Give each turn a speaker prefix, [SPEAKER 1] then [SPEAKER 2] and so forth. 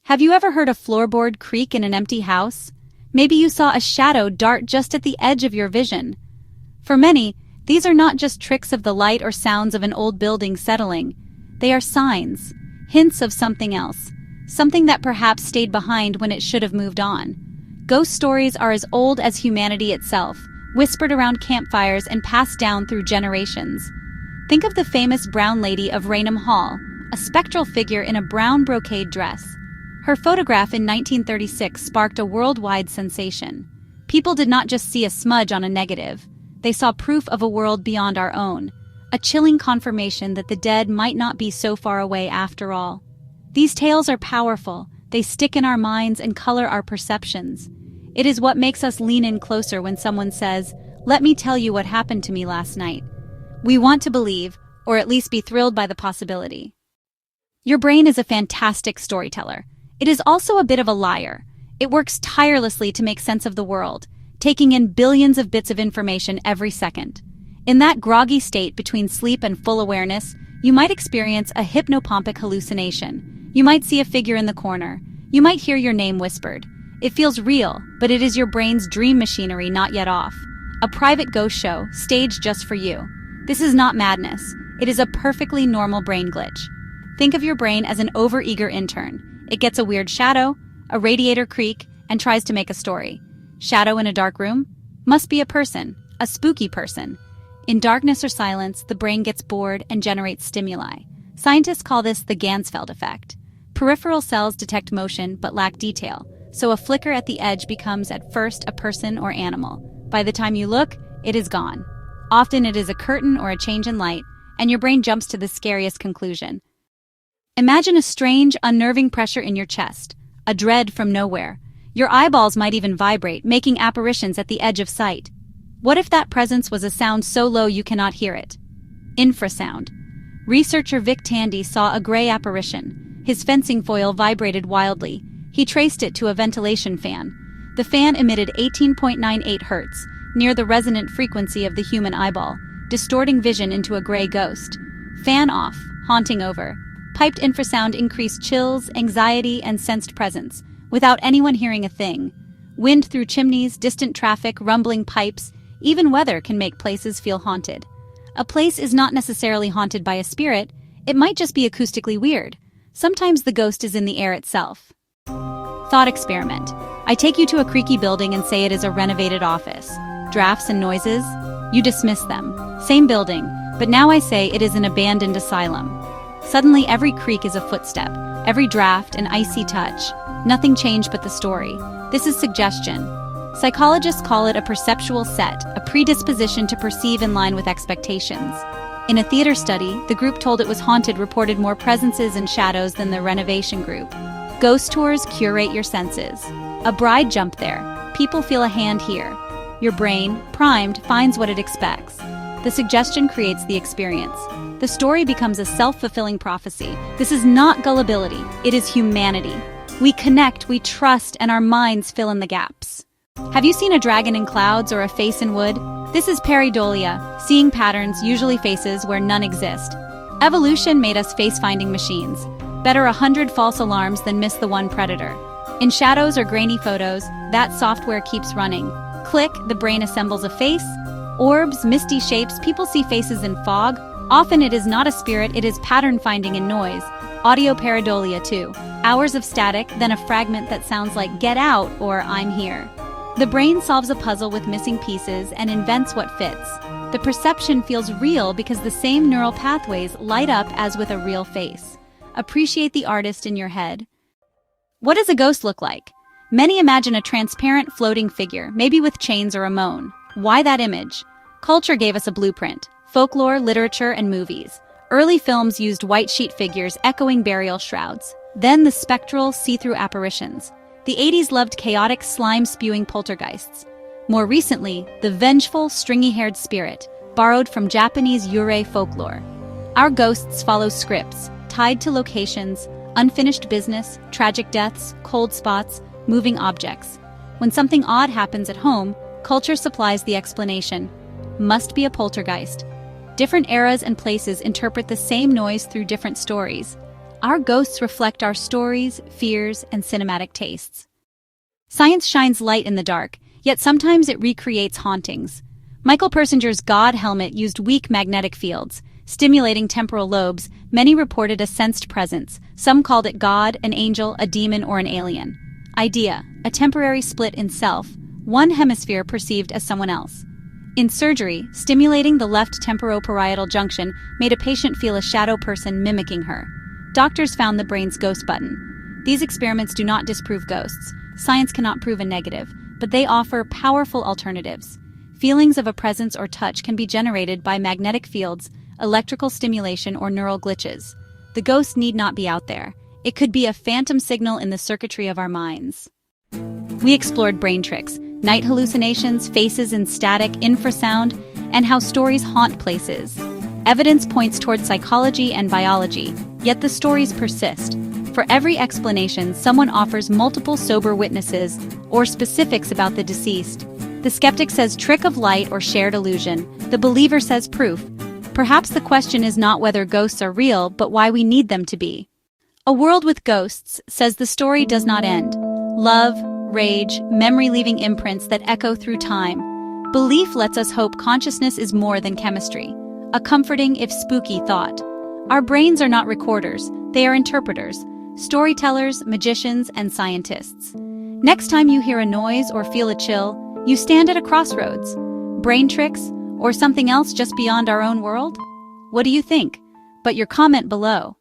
[SPEAKER 1] Have you ever heard a floorboard creak in an empty house? Maybe you saw a shadow dart just at the edge of your vision. For many, these are not just tricks of the light or sounds of an old building settling. They are signs, hints of something else, something that perhaps stayed behind when it should have moved on. Ghost stories are as old as humanity itself, whispered around campfires and passed down through generations. Think of the famous Brown Lady of Raynham Hall, a spectral figure in a brown brocade dress. Her photograph in 1936 sparked a worldwide sensation. People did not just see a smudge on a negative. They saw proof of a world beyond our own, a chilling confirmation that the dead might not be so far away after all. These tales are powerful. They stick in our minds and color our perceptions. It is what makes us lean in closer when someone says, "Let me tell you what happened to me last night." We want to believe, or at least be thrilled by the possibility. Your brain is a fantastic storyteller. It is also a bit of a liar. It works tirelessly to make sense of the world, taking in billions of bits of information every second. In that groggy state between sleep and full awareness, you might experience a hypnopompic hallucination. You might see a figure in the corner. You might hear your name whispered. It feels real, but it is your brain's dream machinery not yet off. A private ghost show, staged just for you. This is not madness. It is a perfectly normal brain glitch. Think of your brain as an overeager intern. It gets a weird shadow, a radiator creak, and tries to make a story. Shadow in a dark room? Must be a person, a spooky person. In darkness or silence, the brain gets bored and generates stimuli. Scientists call this the Ganzfeld effect. Peripheral cells detect motion but lack detail, so a flicker at the edge becomes at first a person or animal. By the time you look, it is gone. Often it is a curtain or a change in light, and your brain jumps to the scariest conclusion. Imagine a strange, unnerving pressure in your chest, a dread from nowhere. Your eyeballs might even vibrate, making apparitions at the edge of sight. What if that presence was a sound so low you cannot hear it? Infrasound. Researcher Vic Tandy saw a gray apparition. His fencing foil vibrated wildly. He traced it to a ventilation fan. The fan emitted 18.98 Hz, near the resonant frequency of the human eyeball, distorting vision into a gray ghost. Fan off, haunting over. Piped infrasound increased chills, anxiety, and sensed presence, without anyone hearing a thing. Wind through chimneys, distant traffic, rumbling pipes, even weather can make places feel haunted. A place is not necessarily haunted by a spirit, it might just be acoustically weird. Sometimes the ghost is in the air itself. Thought experiment. I take you to a creaky building and say it is a renovated office. Drafts and noises? You dismiss them. Same building, but now I say it is an abandoned asylum. Suddenly every creak is a footstep, every draft an icy touch. Nothing changed but the story. This is suggestion. Psychologists call it a perceptual set, a predisposition to perceive in line with expectations. In a theater study, the group told it was haunted reported more presences and shadows than the renovation group. Ghost tours curate your senses. A bride jumped there. People feel a hand here. Your brain, primed, finds what it expects. The suggestion creates the experience. The story becomes a self-fulfilling prophecy. This is not gullibility, it is humanity. We connect, we trust, and our minds fill in the gaps. Have you seen a dragon in clouds or a face in wood? This is Pareidolia, seeing patterns, usually faces where none exist. Evolution made us face-finding machines. Better 100 false alarms than miss the one predator. In shadows or grainy photos, that software keeps running. Click, the brain assembles a face. Orbs, misty shapes, people see faces in fog. Often it is not a spirit, it is pattern finding in noise. Audio Pareidolia too. Hours of static, then a fragment that sounds like "get out" or "I'm here." The brain solves a puzzle with missing pieces and invents what fits. The perception feels real because the same neural pathways light up as with a real face. Appreciate the artist in your head. What does a ghost look like? Many imagine a transparent floating figure, maybe with chains or a moan. Why that image? Culture gave us a blueprint. Folklore, literature, and movies. Early films used white sheet figures echoing burial shrouds. Then the spectral, see-through apparitions. The 80s loved chaotic, slime-spewing poltergeists. More recently, the vengeful, stringy-haired spirit, borrowed from Japanese yurei folklore. Our ghosts follow scripts, tied to locations, unfinished business, tragic deaths, cold spots, moving objects. When something odd happens at home, culture supplies the explanation. Must be a poltergeist. Different eras and places interpret the same noise through different stories. Our ghosts reflect our stories, fears, and cinematic tastes. Science shines light in the dark, yet sometimes it recreates hauntings. Michael Persinger's God helmet used weak magnetic fields, stimulating temporal lobes. Many reported a sensed presence. Some called it God, an angel, a demon, or an alien. Idea: a temporary split in self, one hemisphere perceived as someone else. In surgery, stimulating the left temporoparietal junction made a patient feel a shadow person mimicking her. Doctors found the brain's ghost button. These experiments do not disprove ghosts. Science cannot prove a negative, but they offer powerful alternatives. Feelings of a presence or touch can be generated by magnetic fields, electrical stimulation, or neural glitches. The ghost need not be out there. It could be a phantom signal in the circuitry of our minds. We explored brain tricks, night hallucinations, faces and static, infrasound, and how stories haunt places. Evidence points toward psychology and biology, yet the stories persist. For every explanation, someone offers multiple sober witnesses or specifics about the deceased. The skeptic says trick of light or shared illusion. The believer says proof. Perhaps the question is not whether ghosts are real, but why we need them to be. A World with Ghosts says the story does not end. Love, rage, memory leaving imprints that echo through time. Belief lets us hope consciousness is more than chemistry. A comforting, if spooky, thought. Our brains are not recorders, they are interpreters, storytellers, magicians, and scientists. Next time you hear a noise or feel a chill, you stand at a crossroads. Brain tricks, or something else just beyond our own world? What do you think? But your comment below.